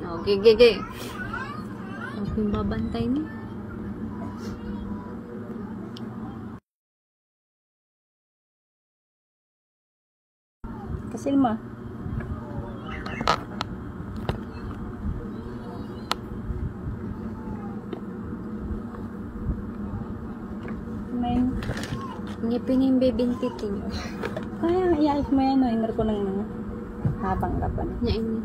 Okay, okay. Ako yung babantay ni. Kasilma. Ngipin yung bibintitin. Kaya iayos mo yan, no? Inar ko ng mga habang kapan. Nya ini.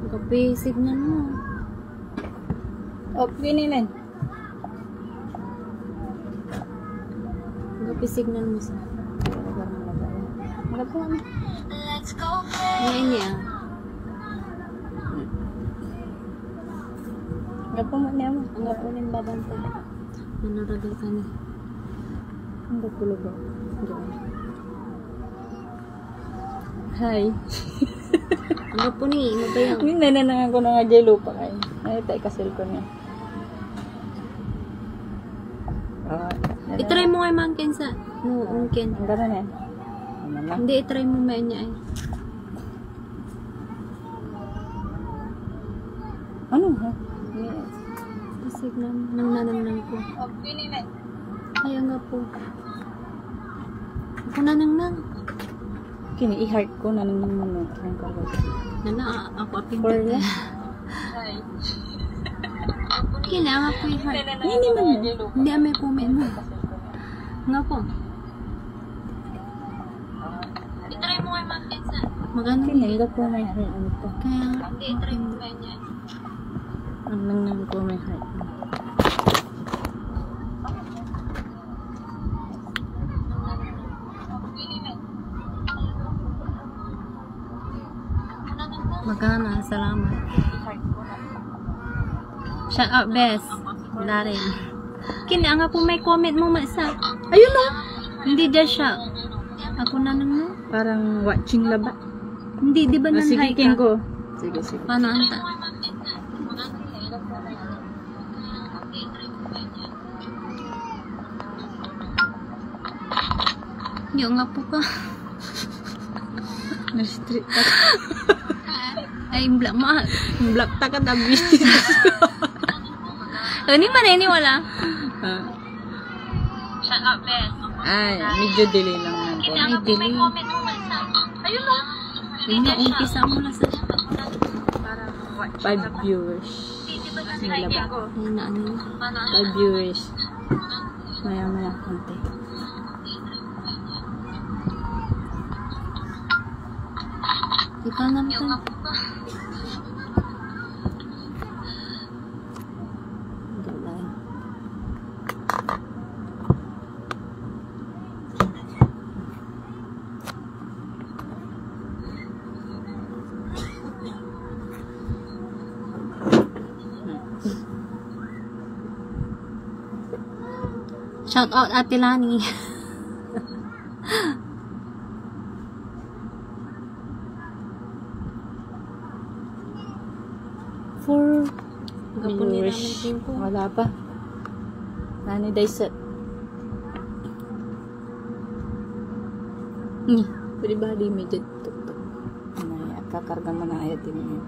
Kapi signal mo. Okay nilin. Kapi signal mo sa. Let's go. Nya ini ah. Ngapo mo niya mo. Ngapo niya babantay. Nanaragal ka ni. Ang tulog ba? Hi. Ang po ni, mabayang. Hindi nananangan ko na nga dyan lupa kayo. Ay, tayo kasil ko niya. I-try mo kay Mangkin sa Ungkin. Ang gano'n eh. Ano lang? Hindi, i-try mo may niya ay. Ano ha? Signal nang nanang ko. Okay nilin. Kaya nga po. Ako nanang. Kini i-heart ko na nang ang kargo. Nana, ako apin For kita. Hi. Kina, nga po yung heart. Hindi man. Hindi, may comment mo. Nga po. I-try mo kay Mangkin sa. Magano Kini, hindi ko may heart. Ano to? Kaya, hindi, i-try mo kay niya. Ang nang ko may heart. Magana, salamat. Shout out, best. Wala rin. Kina nga po may comment mo sa. Ayun na! Hindi dyan siya. Ako nanang. Parang watching laba. Hindi, di ba Sige, nanhay king ka? ko. Sige, sige. Paano anta? Yung nga po ka. Na-street Ay, black ma. Black ta ka tabi. Ano man na wala? Shut up, Ben. Ay, medyo delay lang lang po. Ay, delay. Ayun na. Ayun na, umpisa mo na sa 5 viewers. Nilaba. ayun na, ano yun? 5 viewers. Maya-maya konti. Ikaw naman. Shout out Ate Lani. For Gapon nila viewers. ng tempo. Wala pa. Nani Daiset. Pwede ba di medyo tuk-tuk? Ay, kakarga mo na ayat din yun.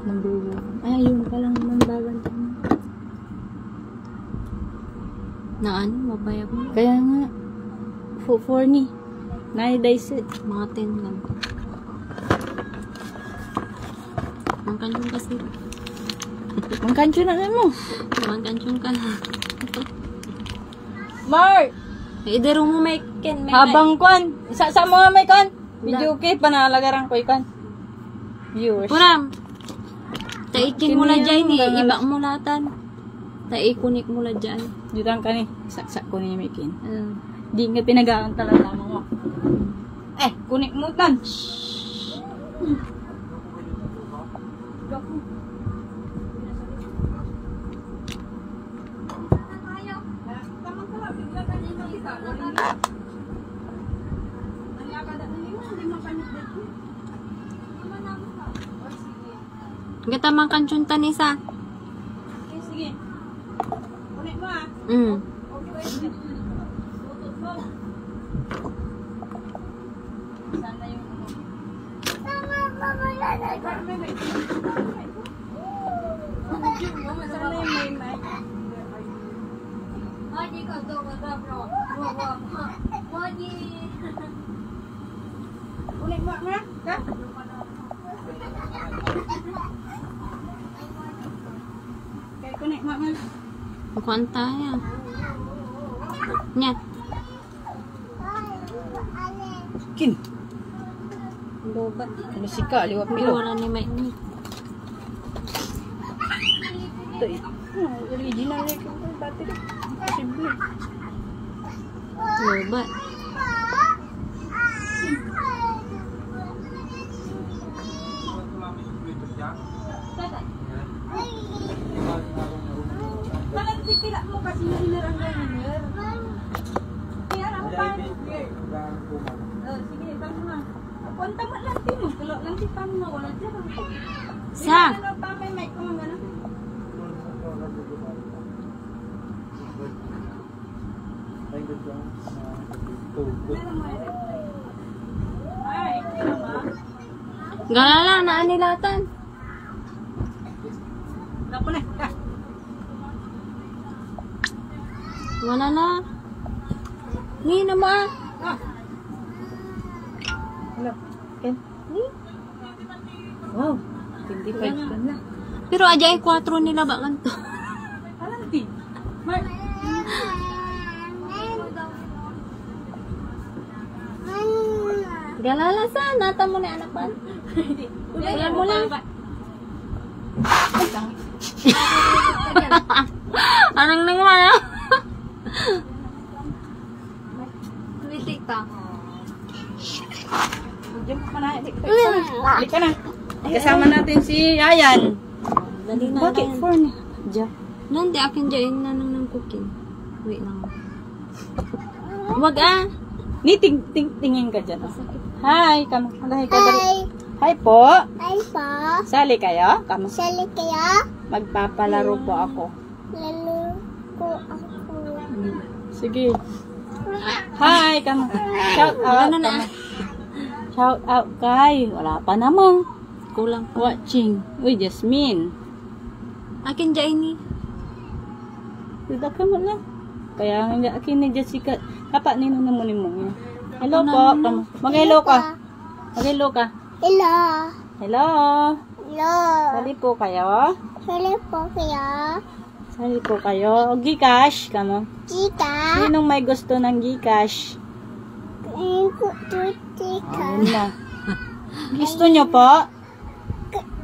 Number 1. Ay, yun pa lang naman babantay mo. Naan? Mabayag mo? Kaya nga, for ni. Nani Daiset. Mga 10 lang. Ang kanchong kasi. Mangkancho na mo. Ang kanchong ka na. Mark! Idero mo may ken. Habang kwan. Isa sa mga may kwan. Video okay, panalagaran ko ikan. Viewers. Puram. Taikin mo na dyan eh. Kiniyang Iba mo latan. Taikunik mo na dyan. Dito ka ni. Saksak ko niya may kin. Uh, Di nga pinagaan talaga mo. Kunik mo tan. Gata mang kanchong tanisa. Sige. Kunik mo ah. Mm. Sana yung sana yung may. Ulit mo nga, ka? Kaya kunik mo nga. Kuhaan tayo. Nya. Kin. Lobat. Ano si ka? Liwap Pero wala ni may ni. Ito eh. Original na yung battery. Posible. Lobat. Parang dipila mo kasi hinarang ganyan. Kaya ang pan. Sige, tama na. Punta mo lang din mo. Kulo lang si pan mo. Wala siya. Sa? Ano pa may mic ko mga gano'n? Ay, ito naman. Galala na anilatan. Dapo na. Wala na. Ni na ma. Hello. Ken? Wow. 25 ka na. Pero ajay 4 nila ba kanto? Alam di. Mark. Galala sa nata mo na anapan. Wala mo lang. Anong naman ah? Tumitik ta. Diyan ka na. Balik ka na. Kasama natin si Ayan. Dali na. Bakit? Bakit? 4 na. Diyan. Nanti akin dyan na nang cooking. Wait lang. Wag ah. Ni tingin ka dyan. Hi. Kamu. Hi ka dali. Hi po. Ay po, Sali kayo? Kamu. sali kaya, Magpapalaro po ako. lalo ko ako. Sige. Hi. Kamu. Shout out. Ano na? Kamu. Shout out kay. Wala pa namang Kulang pa. watching. Uy, Jasmine. Akin dyan ni. Tidak ka mo na. Kaya hindi akin ni Jessica. Kapa nino na mo ni mo. Hello Ano po. na? Kamu. Mag-hello ka. Mag-hello ka. Hello, Hello. hello, Sali po kayo. sali po kaya, Sali po kayo. O, Gcash. Kamu. Chika, Sinong may gusto ng Gcash? Chika, Ayun na. Gusto nyo po?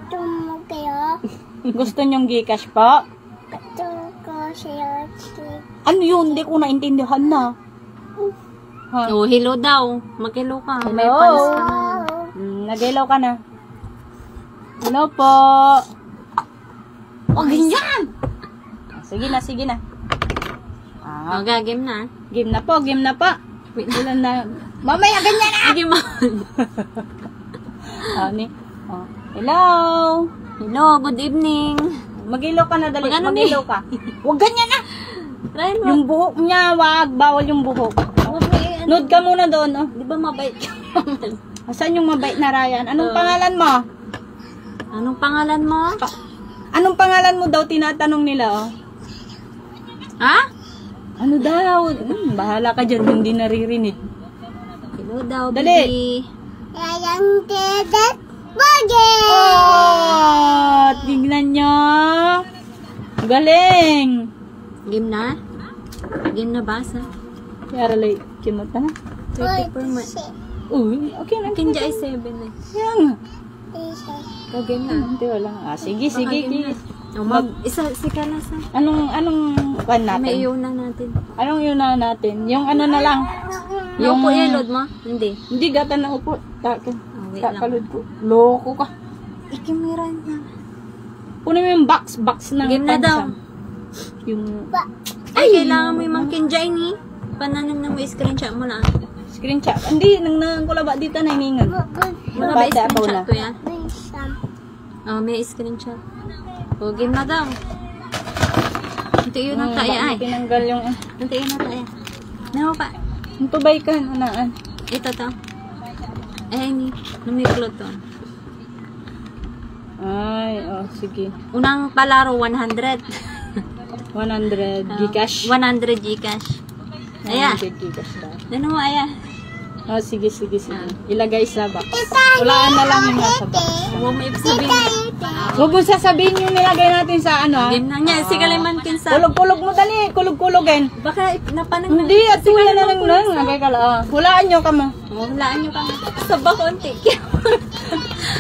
tumo kayo, Gusto nyong Gcash po? tuko siya, Chika. Ano yun? Hindi ko naintindihan na. Ha? Oh, hello daw. Mag-hello ka. May Hello. panas ka na. Nag-hello ka na. Hello po. Oh, ganyan! Sige na, sige na. Ah, Oh, game na. game na po, game na po. Wait. Ilan na? Mamaya, ganyan na! Game mo. Ni. Oh. Hello. Hello, good evening. Mag-hello ka na, dali. Mag-ano Mag-hello ka. Huwag ganyan na! Ryan, Yung buhok niya, wag. Bawal yung buhok. Nude ka muna doon, oh. Di ba mabait ka? Asan yung mabait na Ryan? Anong pangalan mo? Anong pangalan mo? Anong pangalan mo daw tinatanong nila, oh? Ha? Ano daw? Bahala ka dyan, hindi naririnig. Hello daw, Dali. baby. Layang dedet, bagi! Oh! Tignan nyo! Galing! Game na? Game na ba sa? Kaya lay, kimot na. 30 per month. Uy, okay lang. Akin dyan ay 7 eh. Yan. Kagame na. Hindi, wala. Ah, sige, sige. Game na. Oh, isa, si Kalasa. Anong kwan natin? May iyon na natin. Anong yun na natin? Yung ano na lang. Yung upo yan, load mo? Hindi. Hindi, gata na upo. Wait lang. Takalod ko. Loko ka. Ikimira na. Punin mo yung box ng Game na daw. pansam. Yung Ay, kailangan mo yung mangkinjay ni. Pananam na mo screenshot mo na. screenshot. Hindi, nang kulaba dito na hiningan. Mga ba Bata ako screenshot na. ko yan? Oh, may screenshot. O, game na daw. Ito yun ang kaya ay. Pinanggal yung... Ito yun ang kaya. Naho pa. Ang tubay ka, anaan. Ito to. Eh, ni. Numiklo to. Ay, oh, sige. Unang palaro, 100. 100 Gcash. 100 Gcash. Aya. 100 Gcash daw. Ano mo, aya? Oh, sige. Ilagay sa box. Walaan na lang yung nasa box. Huwag mo sabihin. Huwag mo sasabihin yung nilagay natin sa ano, ha? Game na niya. Si Kalimantin sa... Kulog-kulog mo dali. Kulog-kulogin. Baka napanag Hindi, at tuya na lang lang. Lagay ka lang. Hulaan nyo ka mo. Hulaan nyo kami. Sa bakonti.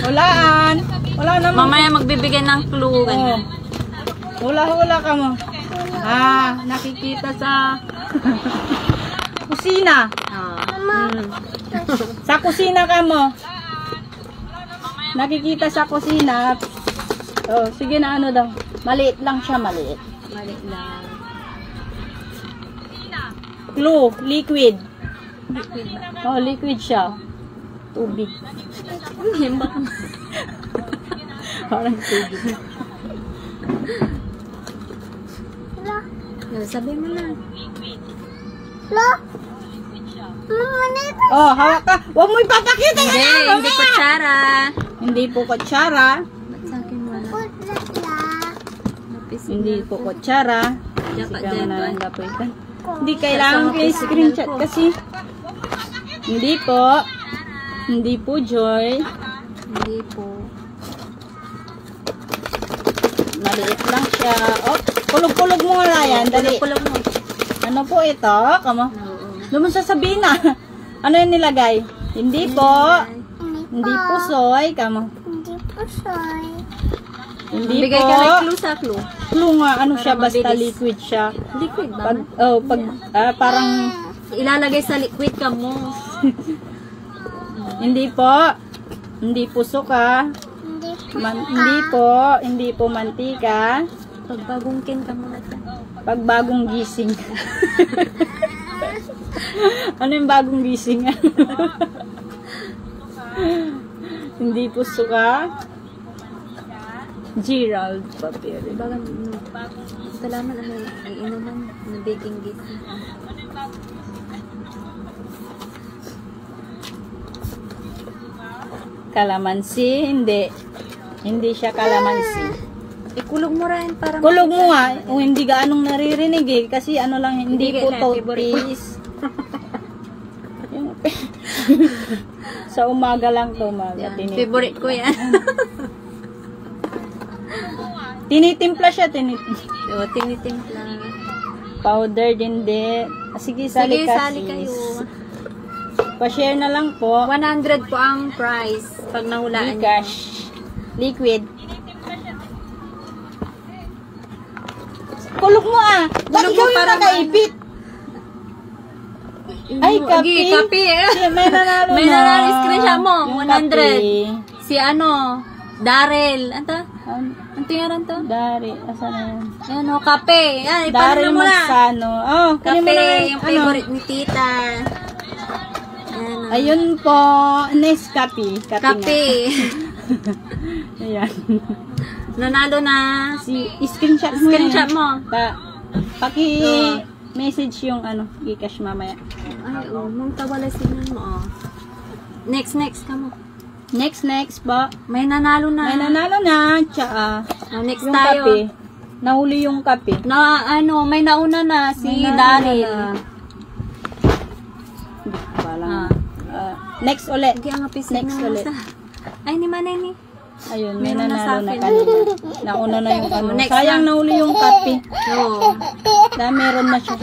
Hulaan. Wala naman. Mamaya magbibigay ng clue. Oh. Hula-hula ka mo. Ah, nakikita sa kusina. Sa kusina ka mo. Nakikita sa kusina. Oh, sige na ano daw. Maliit lang siya, maliit. Mali lang. Clue, liquid. Liquid ba? Oh, liquid siya. Tubig. Himba ka. Parang tubig. Sabi mo na. Lo? Mama nito. Oh, hawak ka. Huwag mo ipapakita Hindi, yan. hindi kutsara. Hindi po kutsara. Ba't sa akin wala? Putla. Napis Hindi po kutsara. Dapat Sige dyan na to. lang dapat ito. Hindi kailangan kayo screenshot kasi. Hindi po. Hindi po, Joy. Hindi po. Maliit lang siya. Oh, kulog-kulog mo nga yan. Dali. Kulog mo. Ano po ito? Kamo? Oo. Lumun sasabihin na. Ano yung nilagay? Hindi po. Hindi po soy. Kamo? Hindi po soy. Hindi Bigay po. ka ng clue sa clue. Clue nga. Ano Para siya? Basta mabilis. liquid siya. Liquid ba? Parang Ilalagay sa liquid ka mo. hindi po. Hindi po suka. Hindi po Hindi po mantika. Pagbagungkin ka muna ka. Pag bagong gising. Ano yung bagong gising? Hindi po suka. Gerald papel. Baga, salamat na may inuman na baking gising. Kalamansi, hindi. Hindi siya kalamansi. Ikulog mo rin para Kulog mo nga, o hindi gaanong naririnig eh. Kasi ano lang, hindi Hindi po ka- toothpaste. Yung- Sa umaga lang to, umaga. Yan. Favorite ko yan. Tinitimpla siya, O, tinitimpla. Powder din din. Sige, sali Sige, ka, sali sis. kayo. Pa-share na lang po. 100 po ang price pag nahulaan niyo. Gcash. Liquid. Kulog mo ah. Ba't Kulog mo ikaw yung para nakaipit? Ay, kape. Kape. May nanalo May na. nanalo, screenshot mo, Yung 100. kape. Si ano, Daryl. Ano? Ang tingaran to? Dari. Asan na yan? Ano, kape. Ay, Dari paano mo na? Magsano. Oh, kunin mo Kape, na yung favorite ni tita. Ano? Ayun po. Nescafe. Kape. Ayan. Nanalo na. Screenshot mo. Screenshot yan. mo. Paki-message yung ano, Gcash mamaya. Ay, oh, mong tawala sinan mo, oh. Next ka mo. Next po. May nanalo na. May nanalo na. Tsaka, Oh, next yung tayo. kape. Nahuli yung kape. Na, ano, may nauna na si May nauna Daryl. na. Parang, Ah. next ulit. Hindi ang apis Next na ulit. nasa. Ay, ni Manay ni. Ayun, may Meron na nanalo sa na akin. kanina. Nauna na yung ano. Next Sayang na. nahuli yung kape. Oo. Meron na siya.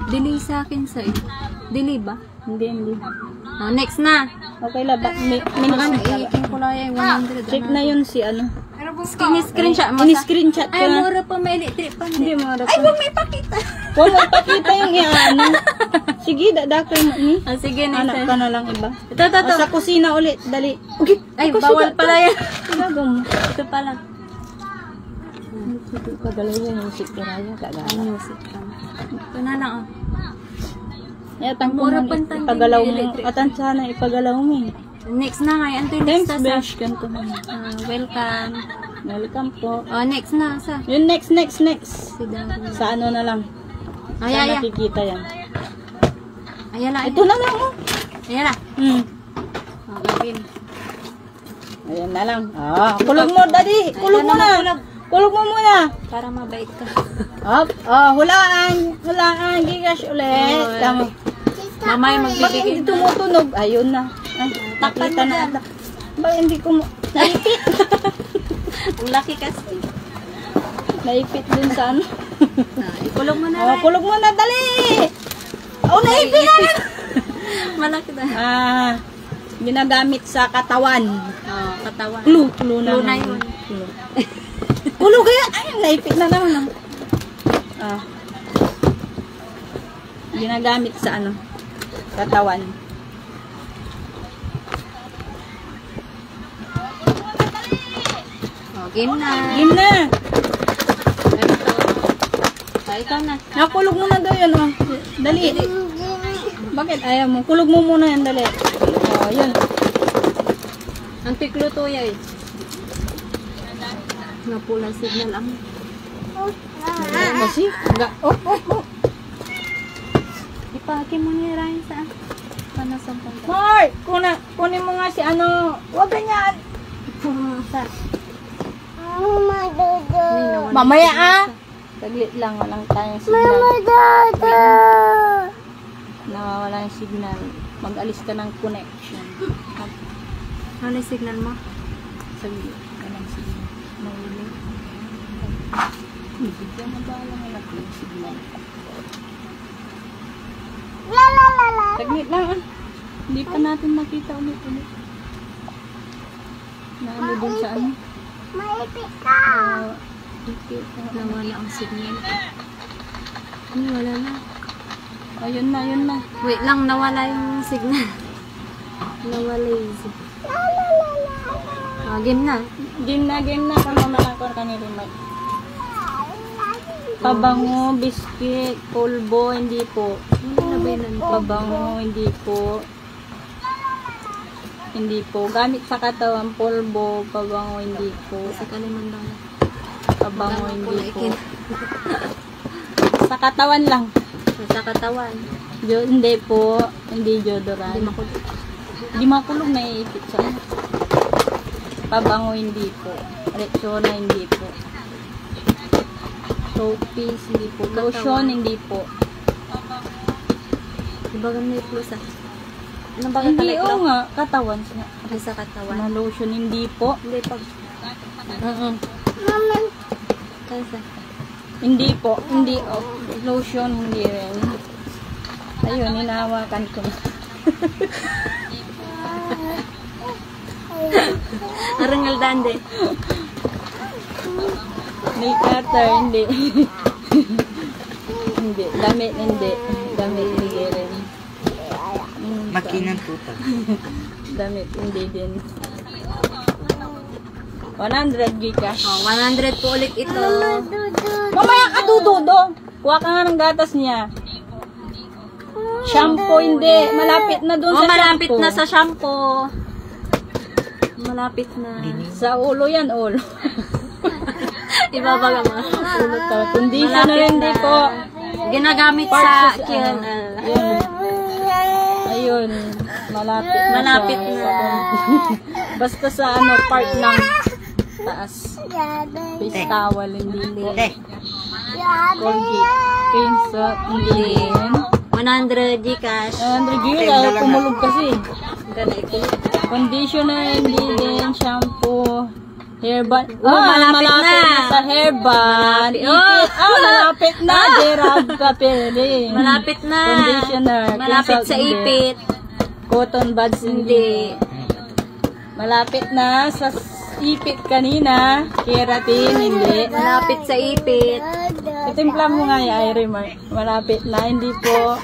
Delay sa akin sa Delay ba? Hindi. Oh, next na. Okay lang ba? Ano, Minus na. iikin ko lang yung 100. Check na yun si ano. Screenshot mo sa. Ini-screenshot ko Ay, na. mura pa may electric pa. Hindi mo Ay, huwag may pakita. Huwag mo pakita yung ano. Sige, dadakay mo ni. Ah, sige, next Anak ka na lang iba. Ito. O, sa kusina ulit. Dali. Okay. Ay, bawal pala yan. Gagawin mo. Ito pala. Kagalaw yan yung si Kiraya. Ay, music ka. Ito na lang, oh. Yatang Mura kung pantang ipagalaw mo. electric. Atan sana ipagalaw mo. Next na nga. Ito yung Thanks, next na Besh. Ganito na. welcome. Welcome po. Oh, next na. Yung next. Si Daryl. Sa ano na lang. Ay, Sa ay, ay. nakikita yan. Ayan na. Ito na lang, oh. Ayan na. Oh, gawin. Ayan na lang. Kulog mo, daddy. Kulog mo na. Kulog mo muna. Para mabait ka. Up. Hulaan. Gigash ulit. Oh, Tama. Mamay Bakit magbibigay. hindi tumutunog? Ayun na. Ay, Takpan nakita mo na dyan. ata. Bakit hindi ko mo... Naipit. Ang laki kasi. Naipit dun sa ano. Ikulong mo na. Kulog mo na, dali. Naipit na. Malaki na. Ginagamit sa katawan. Oh, katawan. Clue na. Clue na yun. Kulog kaya. Ay, naipit na naman. Ginagamit sa ano. Katawan. Oh, game na. Game na. Oh, ikaw na. Nakulog mo na daw yun, oh. Dali. Bakit ayaw mo? Kulog mo muna yan, dali. Yun. Ang tiklo to yay. Napula signal ang. Kasi, Ipahaki mo niya Ryan sa panasampang. Mark, kunin mo nga si ano. Huwag ganyan. Mamaya Saglit lang, walang tayong signal. Nawawala yung signal. Mag-alis ka ng connection. Ano yung signal mo? Saglit ka ng signal. Mahuli. Bigyan na ba lang anak yung signal? Saglit lang Hindi pa natin nakita ulit. Naano din sa ano? Maipit ka. Nawala ang signal. Wala na. Ayun na. Wait lang, nawala yung signal. Nawala yung signal. Game na. Game na. Kamamalangkor ka ni Remote. Pabango, biscuit, pulbo, hindi po. Pabango, hindi po. Hindi po. Gamit sa katawan, pulbo, pabango, hindi po. Sa kalimandang. Pabango, hindi po. Sa katawan lang. Sa katawan. Hindi po. Hindi deodorant. Hindi makulog na iipit siya. Pabango, hindi po. Rexona, hindi po. Soapies, hindi po. Lotion, hindi po. Diba ganun yung plus Ano ba Hindi, oo nga. Katawan. Sa katawan. Na lotion, hindi po. Hindi pag. Kaysa. Hindi po. Hindi. Lotion, hindi rin. Ayun, hinahawakan ko na. Arangal dande. Nail cutter, hindi. Hindi. Damit, hindi. Damit, hindi rin. Makinang tuta. Damit, hindi din. 100 Gcash. 100 po ulit ito. Mamaya ka dududo. Kuha ka nga ng gatas niya. Shampoo, hindi. Malapit na dun sa malapit shampoo. na sa shampoo. Malapit na. Sa ulo yan, ulo. Ibabaga mo. Ulo talaga. Conditioner, hindi po. Ginagamit sa QNL. Ayun. Malapit na. Malapit siya. na. Basta sa ano, part ng taas. Face towel, hindi po. Colgate. Clean soap, hindi din. 100 Gcash. 100 Gcash, ayaw pumulog kasi. Gana ikulog. Conditioner, hindi din. Shampoo. Hairband. Malapit na. Sa hairband. Malapit na. Gerald ka pwede. Malapit na. Conditioner. Malapit clean sa salt, hindi. ipit. Cotton buds, hindi. Malapit na sa ipit kanina. Keratin, hindi. Malapit sa ipit. Itimpla mo nga yung Iremar. Malapit na, hindi po.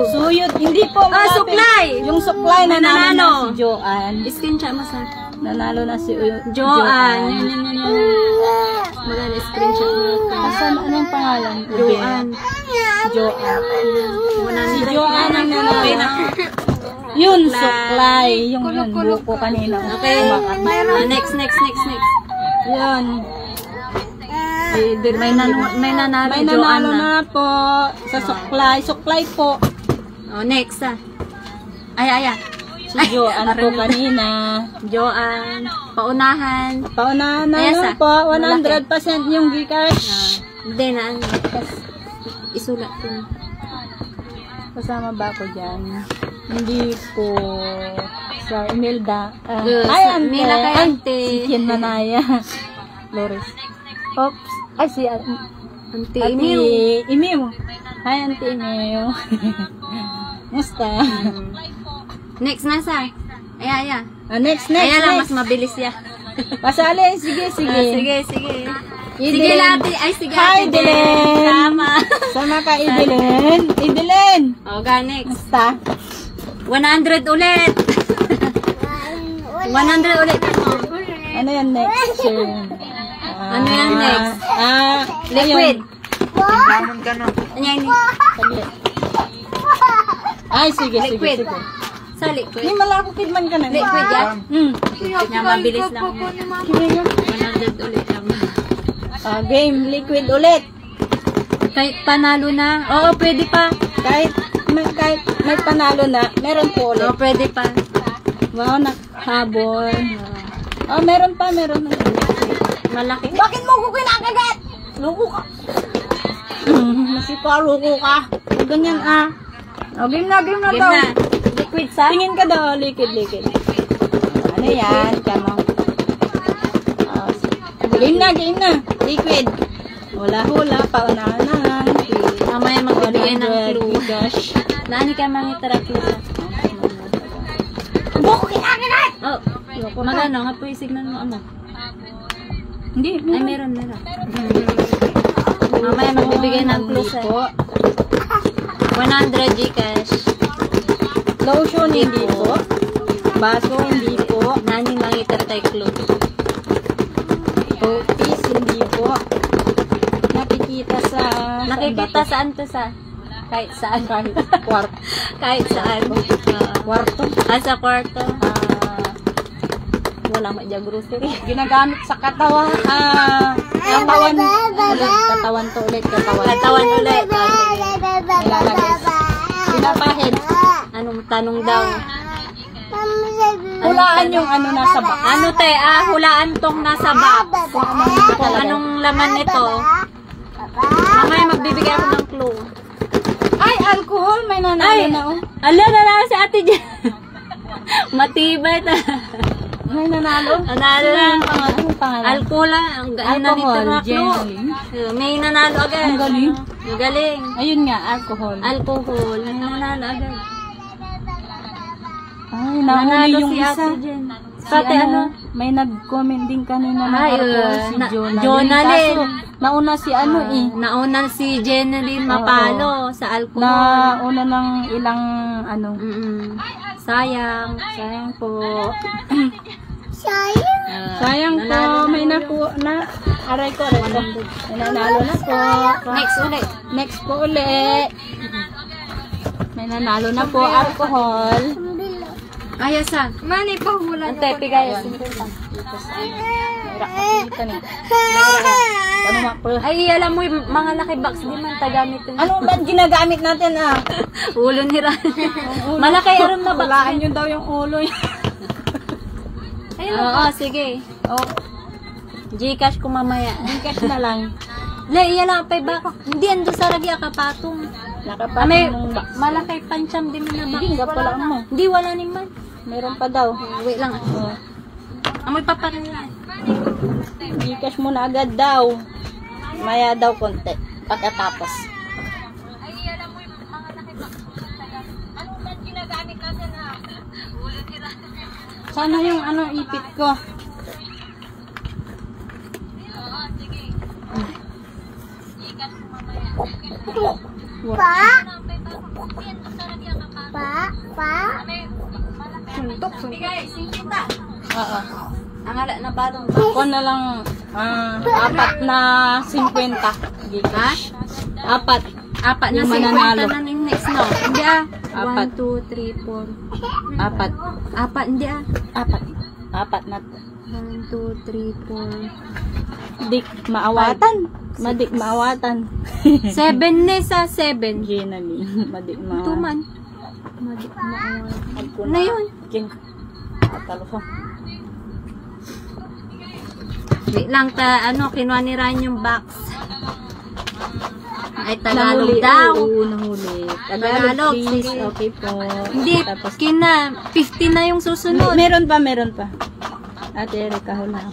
Suyot, hindi po. Malapit. Suklay! Yung suklay, nanalo na Nanalo. si Joanne. Screenshot mo sa Nanalo na si Joanne. Yun. Maganda screenshot mo. Asan, anong pangalan? Joanne. Joanne. Si 100. Joanne ang nanalo. Yun, suklay. Yung buko kanina. Okay. Next. Yun. May nanalo. May nanalo na po sa suklay. Suklay po. Oh, next Ay. Si Joanne po kanina. Joanne. Paunahan. Paunahan na Ayan, lang po. 100% yung Gcash. Hindi na. Isulat ko. Kasama ba ako dyan? Hindi po. Sa Imelda. Yes, Ay, ante. Mila kay ante. Si Kian Manaya. Loris. Oops. Ay, si Auntie Ate Emiu. Emiu. Hi, Auntie Emiu. Musta? Next na sa. Ay. Next. Ayan lang, mas mabilis yan. Pasali. Sige. Sige. Sige, Lati. Ay, sige. Hi, Ate Dylan. Tama. Sama ka, Idelin. Idelin. O, next. Musta? 100 ulit. 100 ulit ako. Ano yan next? Ano yan next? Liquid. What? Ano yan? Ay, sige. Liquid. Sa Hindi liquid. malakukid man ka na. Liquid yan? Hmm. Mabilis lang yan. Sige nga. 100 ulit lang. Game, liquid ulit. Kahit panalo na. Oo, pwede pa. Kahit may panalo na, meron po ulit. Oo, pwede pa. Wow, nakahabol. Oh, meron pa. Malaki. Bakit mo ko kinakagat? Luko ka. Luko ka. Ganyan Game na Game daw. na. Liquid sa? Tingin ka daw, liquid. Ano yan? Kamo. Game na. Liquid. Hula, paunahan. Mamaya magbibigay ng clue. Gosh. Nani ka mga terapista? Buko kinakagat! Oh, magano nga po yung signal mo ano? Hindi. Ay, meron. Mamaya magbibigay ng clue sa 100 Gcash. Lotion, hindi po. Baso, hindi po. Nani mga tay clue. Cookies, hindi po. Nakikita saan to sa? Kahit saan. Kwarto. Kahit saan. Kwarto. Sa kwarto. Wala mo dyan grocery. Ginagamit sa katawan. Katawan. Katawan to ulit. Katawan ulit. Nilalagay. Pinapahid. Anong tanong daw? Hulaan yung ano nasa box. Ano te? Hulaan tong nasa box. Kung anong laman nito. Mamaya magbibigay ako ng clue. Ay, alcohol. May nanalo na Ala, nanalo si ate dyan. Matibay na. May nanalo? Nanalo na. Pangalan? Alcohol. Alcohol. Genuine. May nanalo agad. Ang galing. Ang galing. Ayun nga, alcohol. Alcohol. May nanalo agad. Ay, nahuli yung si isa. ate dyan. Si ano, may nag-comment din kanina na si Jonalyn. Jonalyn. Kaso, nauna si Nauna si Jeneline Mapalo sa alcohol. Nauna ng ilang Sayang. Sayang po. Sayang. Sayang po, may aray ko. May nanalo na po. Next po ulit. May nanalo na po, alcohol. Ayasa. Mani pa hula. Ante, pigay. Ay, alam mo, yung mga laki box, di man tagamit. Ano ba ginagamit natin Ulo ni Ran. Malaki aram na box. Hulaan yun daw yung ulo. Oo, sige. Gcash ko mamaya. Gcash na lang. Iya lang, pa ba? Hindi, ando sa lagi kapatong. Nakapatong ng box. Malaki pancham din na box. Hindi, nga pala mo. Hindi, wala naman. Meron pa daw. Wait lang. Amoy paparin lang. Gcash mo na agad daw. Maya daw konti. Pagkatapos. Sana yung ipit ko. Suntok. Oo. Ang hala na barong. Ako na lang 4 na 50 Gcash. 4. Apat na Yung 50 mananalo. na ninyo. next no. Hindi ah. Apat. 1, 2, 3, 4. Apat. Apat, hindi ah. Apat na. 1, 2, 3, 4. Dik maawatan. Madik maawatan. 7 ne sa 7. Ginali. Madik maawatan. Tuman. Na yun. King. Taluso. Wait lang kinuha ni Ryan yung box. Ay, Tagalog daw. Oo, nahuli. Tagalog, please. sige. Okay po. Hindi, Tapos, 50 na yung susunod. meron pa. Ate Erika, hula.